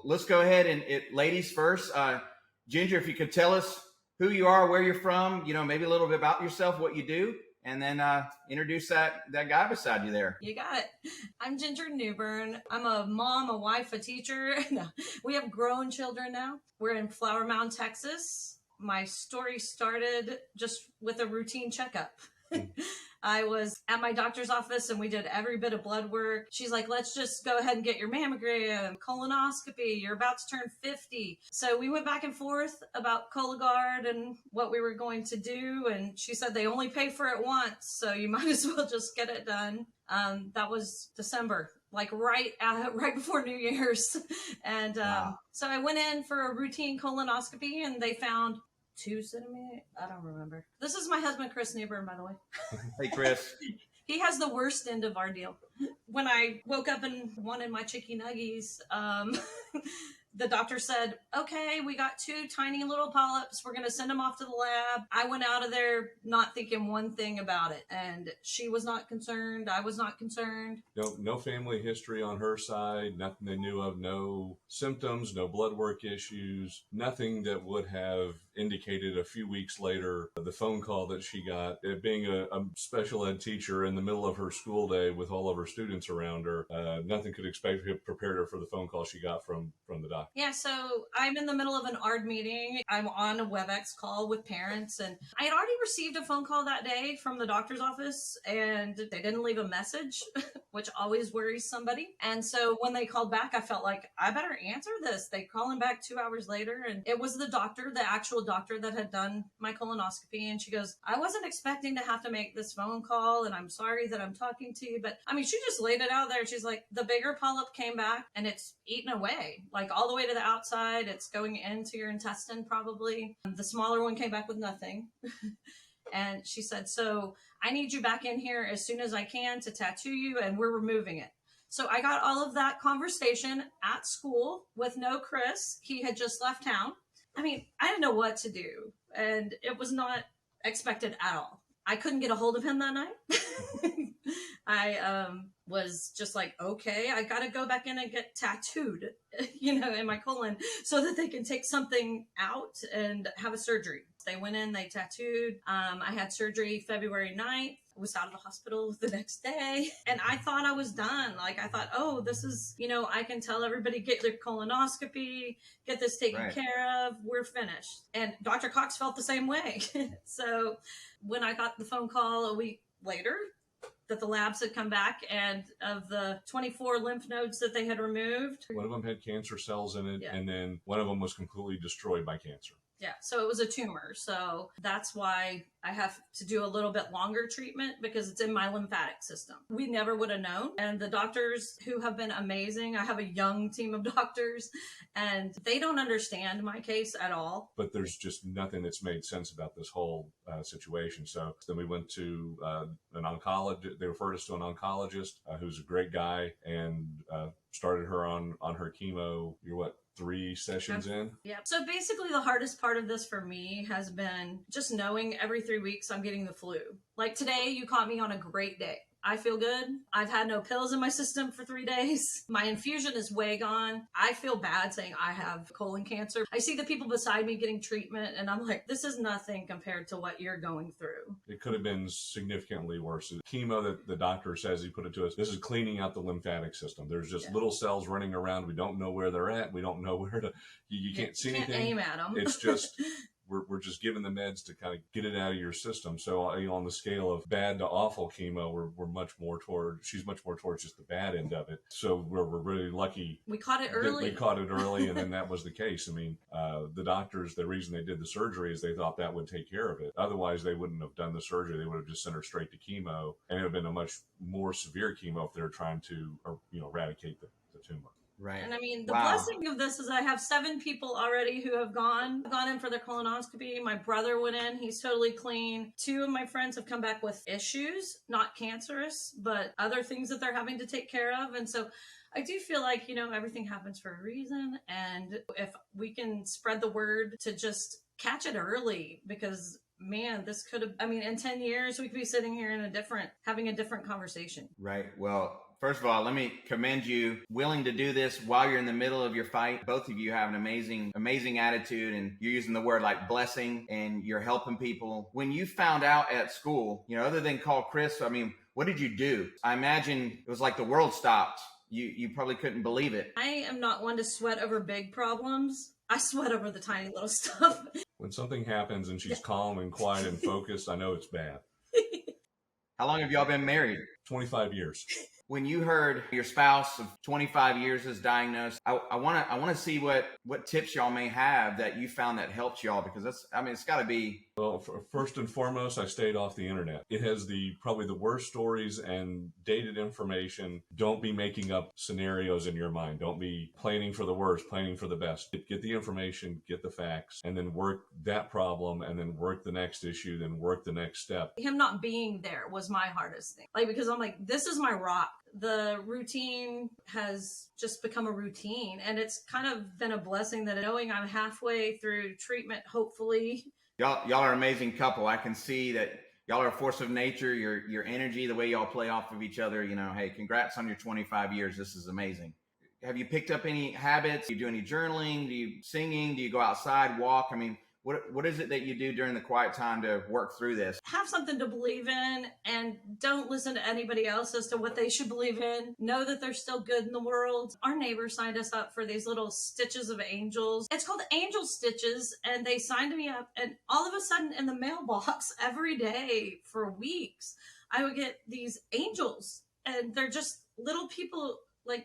Let's go ahead and ladies first. Ginger, if you could tell us who you are, where you're from, maybe a little bit about yourself, what you do, and then introduce that guy beside you there. You got it. I'm Ginger Newbern. I'm a mom, a wife, a teacher. No, we have grown children now. We're in Flower Mound, Texas. My story started just with a routine checkup. I was at my doctor's office and we did every bit of blood work. She's like, let's just go ahead and get your mammogram, colonoscopy. You're about to turn 50. So we went back and forth about Cologuard and what we were going to do. And she said they only pay for it once, so you might as well just get it done. That was December, like right before New Year's. And Wow. so I went in for a routine colonoscopy and they found 2 centimeters. I don't remember. This is my husband, Chris Newbern, by the way. Hey, Chris. He has the worst end of our deal. When I woke up and wanted my chicky nuggies, the doctor said, okay, we got 2 tiny little polyps. We're going to send them off to the lab. I went out of there not thinking one thing about it. And she was not concerned. I was not concerned. No family history on her side, nothing they knew of, no symptoms, no blood work issues, nothing that would have indicated a few weeks later the phone call that she got. Being a special ed teacher in the middle of her school day with all of her students around her, nothing could expect to have prepared her for the phone call she got from the doctor. Yeah, so I'm in the middle of an ARD meeting. I'm on a WebEx call with parents, and I had already received a phone call that day from the doctor's office, and they didn't leave a message, which always worries somebody. And so when they called back, I felt like I better answer this. They call him back 2 hours later, and it was the doctor, the actual doctor that had done my colonoscopy. And she goes, I wasn't expecting to have to make this phone call, and I'm sorry that I'm talking to you. But I mean, she just laid it out there. She's like, the bigger polyp came back, and it's eaten away, like all the way to the outside. It's going into your intestine probably. The smaller one came back with nothing. And she said, so I need you back in here as soon as I can to tattoo you, and we're removing it. So I got all of that conversation at school with no Chris. He had just left town. I mean, I didn't know what to do, and it was not expected at all. I couldn't get a hold of him that night. I was just like, okay, I got to go back in and get tattooed, in my colon so that they can take something out and have a surgery. They went in, they tattooed. I had surgery February 9th. Was out of the hospital the next day, and I thought I was done. Like, I thought, oh, this is, I can tell everybody, get their colonoscopy, get this taken care of, we're finished. And Dr. Cox felt the same way. So when I got the phone call a week later that the labs had come back, and of the 24 lymph nodes that they had removed, one of them had cancer cells in it, yeah. And then one of them was completely destroyed by cancer. Yeah, so it was a tumor. So that's why I have to do a little bit longer treatment, because it's in my lymphatic system. We never would have known. And the doctors, who have been amazing, I have a young team of doctors, and they don't understand my case at all. But there's just nothing that's made sense about this whole situation. So then we went to an oncologist. They referred us to an oncologist who's a great guy, and started her on her chemo. You're what? 3 sessions in? Yeah. So basically the hardest part of this for me has been just knowing every 3 weeks I'm getting the flu. Like today, you caught me on a great day. I feel good. I've had no pills in my system for 3 days. My infusion is way gone. I feel bad saying I have colon cancer. I see the people beside me getting treatment, and I'm like, this is nothing compared to what you're going through. It could have been significantly worse. The chemo that the doctor says, he put it to us, this is cleaning out the lymphatic system. There's just little cells running around. We don't know where they're at. We don't know where to, you can't see anything. Aim at them. It's just... We're just giving the meds to kind of get it out of your system. So on the scale of bad to awful chemo, we're much more she's much more towards just the bad end of it. So we're really lucky. We caught it early. We caught it early, and then that was the case. I mean, the doctors, the reason they did the surgery is they thought that would take care of it. Otherwise, they wouldn't have done the surgery. They would have just sent her straight to chemo, and it would have been a much more severe chemo if they were trying to, eradicate the tumor. Right. And I mean, the blessing of this is I have 7 people already who have gone in for their colonoscopy. My brother went in. He's totally clean. 2 of my friends have come back with issues, not cancerous, but other things that they're having to take care of. And so I do feel like, everything happens for a reason. And if we can spread the word to just catch it early, because man, this could have, in 10 years, we could be sitting here having a different conversation. Right. Well, first of all, let me commend you willing to do this while you're in the middle of your fight. Both of you have an amazing attitude, and you're using the word like blessing, and you're helping people. When you found out at school, other than call Chris, I mean, what did you do? I imagine it was like the world stopped. You probably couldn't believe it. I am not one to sweat over big problems. I sweat over the tiny little stuff. When something happens and she's calm and quiet and focused, I know it's bad. How long have y'all been married? 25 years. When you heard your spouse of 25 years is diagnosed, I want to see what tips y'all may have that you found that helped y'all, because it's got to be. Well, first and foremost, I stayed off the internet. It has probably the worst stories and dated information. Don't be making up scenarios in your mind. Don't be planning for the worst, planning for the best. Get the information, get the facts, and then work that problem, and then work the next issue, then work the next step. Him not being there was my hardest thing. Because I'm like, this is my rock. The routine has just become a routine, and it's kind of been a blessing that knowing I'm halfway through treatment, hopefully. Y'all are an amazing couple. I can see that y'all are a force of nature. Your energy, the way y'all play off of each other. Hey, congrats on your 25 years. This is amazing. Have you picked up any habits? Do you do any journaling? Do you singing? Do you go outside, walk? I mean, what is it that you do during the quiet time to work through this? Have something to believe in, and don't listen to anybody else as to what they should believe in. Know that there's still good in the world. Our neighbor signed us up for these little stitches of angels. It's called Angel Stitches, and they signed me up, and all of a sudden in the mailbox every day for weeks, I would get these angels, and they're just little people,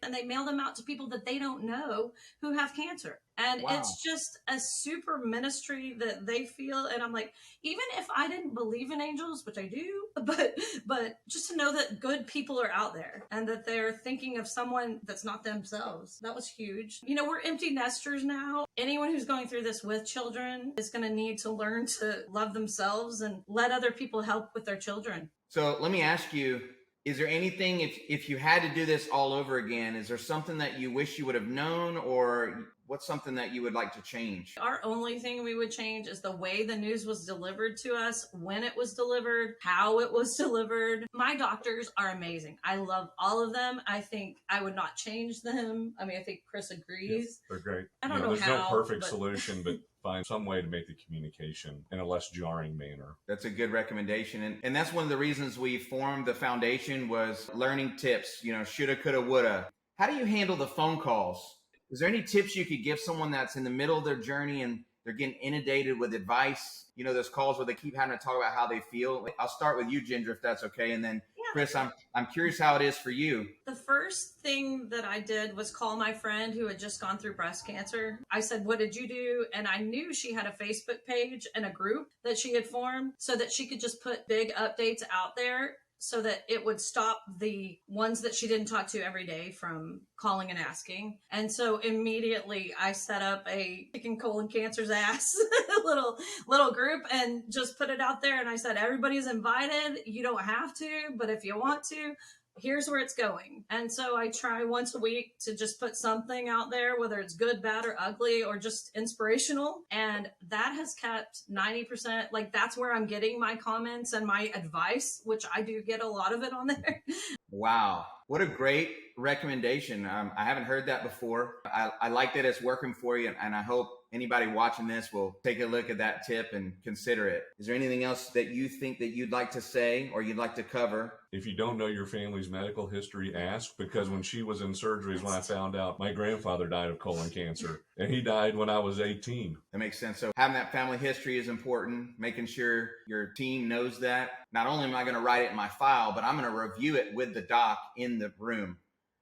and they mail them out to people that they don't know who have cancer. And Wow. It's just a super ministry that they feel. And I'm like, even if I didn't believe in angels, which I do, but just to know that good people are out there and that they're thinking of someone that's not themselves. That was huge. We're empty nesters now. Anyone who's going through this with children is going to need to learn to love themselves and let other people help with their children. So let me ask you, is there anything, if you had to do this all over again, is there something that you wish you would have known, or what's something that you would like to change? Our only thing we would change is the way the news was delivered to us, when it was delivered, how it was delivered. My doctors are amazing. I love all of them. I think I would not change them. I think Chris agrees. Yes, they're great. I don't know there's how, no perfect solution, but find some way to make the communication in a less jarring manner. That's a good recommendation. And that's one of the reasons we formed the foundation, was learning tips, shoulda, coulda, woulda. How do you handle the phone calls? Is there any tips you could give someone that's in the middle of their journey and they're getting inundated with advice? Those calls where they keep having to talk about how they feel. I'll start with you, Ginger, if that's okay. And then Chris, I'm curious how it is for you. The first thing that I did was call my friend who had just gone through breast cancer. I said, what did you do? And I knew she had a Facebook page and a group that she had formed so that she could just put big updates out there so that it would stop the ones that she didn't talk to every day from calling and asking. And so immediately I set up a kicking colon cancer's ass little group and just put it out there. And I said, everybody's invited. You don't have to, but if you want to, here's where it's going. And so I try once a week to just put something out there, whether it's good, bad, or ugly, or just inspirational. And that has kept 90%. That's where I'm getting my comments and my advice, which I do get a lot of it on there. Wow. What a great recommendation. I haven't heard that before. I like that it's working for you, and I hope anybody watching this will take a look at that tip and consider it. Is there anything else that you think that you'd like to say or you'd like to cover? If you don't know your family's medical history, ask, because when she was in surgeries, when I found out my grandfather died of colon cancer, and he died when I was 18. That makes sense. So having that family history is important, making sure your team knows that. Not only am I going to write it in my file, but I'm going to review it with the doc in the room.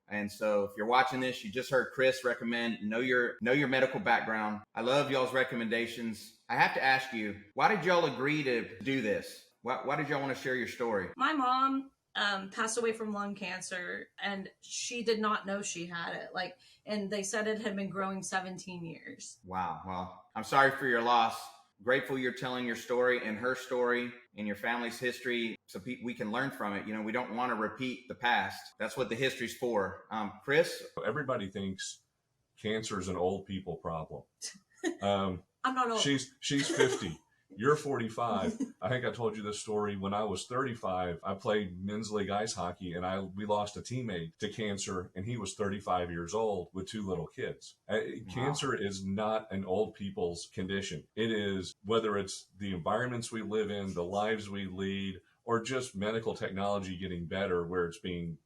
And so if you're watching this, you just heard Chris recommend know your medical background. I love y'all's recommendations. I have to ask you, why did y'all agree to do this? Why did y'all want to share your story? My mom passed away from lung cancer, and she did not know she had it. And they said it had been growing 17 years. Wow. Well, I'm sorry for your loss. Grateful you're telling your story and her story and your family's history so we can learn from it. We don't want to repeat the past. That's what the history's for. Chris? Everybody thinks cancer is an old people problem. I'm not old. She's 50. You're 45. I think I told you this story. When I was 35, I played men's league ice hockey, and we lost a teammate to cancer, and he was 35 years old with 2 little kids. Cancer is not an old people's condition. It is, whether it's the environments we live in, the lives we lead, or just medical technology getting better where it's being,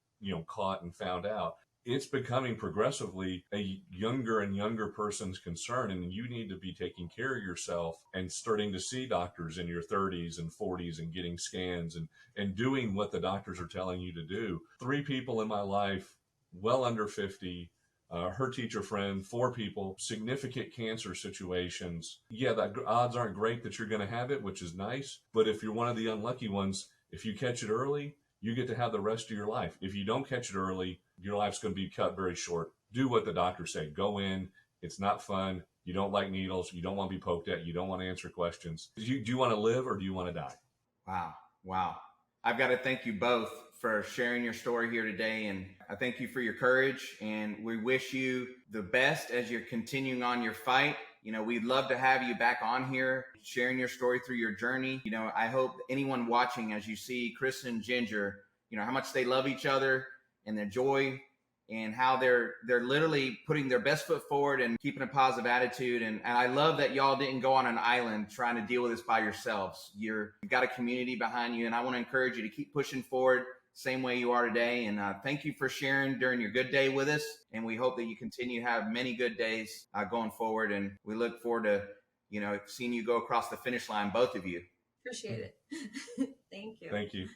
caught and found out. It's becoming progressively a younger and younger person's concern, and you need to be taking care of yourself and starting to see doctors in your 30s and 40s and getting scans and doing what the doctors are telling you to do. 3 people in my life, well under 50, her teacher friend, 4 people, significant cancer situations. Yeah, the odds aren't great that you're going to have it, which is nice. But if you're one of the unlucky ones, if you catch it early, you get to have the rest of your life. If you don't catch it early, your life's going to be cut very short. Do what the doctors say. Go in. It's not fun. You don't like needles. You don't want to be poked at. You don't want to answer questions. Do you want to live or do you want to die? Wow. I've got to thank you both for sharing your story here today. And I thank you for your courage. And we wish you the best as you're continuing on your fight. We'd love to have you back on here, sharing your story through your journey. I hope anyone watching, as you see Chris and Ginger, how much they love each other and their joy and how they're literally putting their best foot forward and keeping a positive attitude. And I love that y'all didn't go on an island trying to deal with this by yourselves. You've got a community behind you, and I want to encourage you to keep pushing forward same way you are today. And thank you for sharing during your good day with us. And we hope that you continue to have many good days going forward. And we look forward to, seeing you go across the finish line, both of you. Appreciate it. Thank you. Thank you.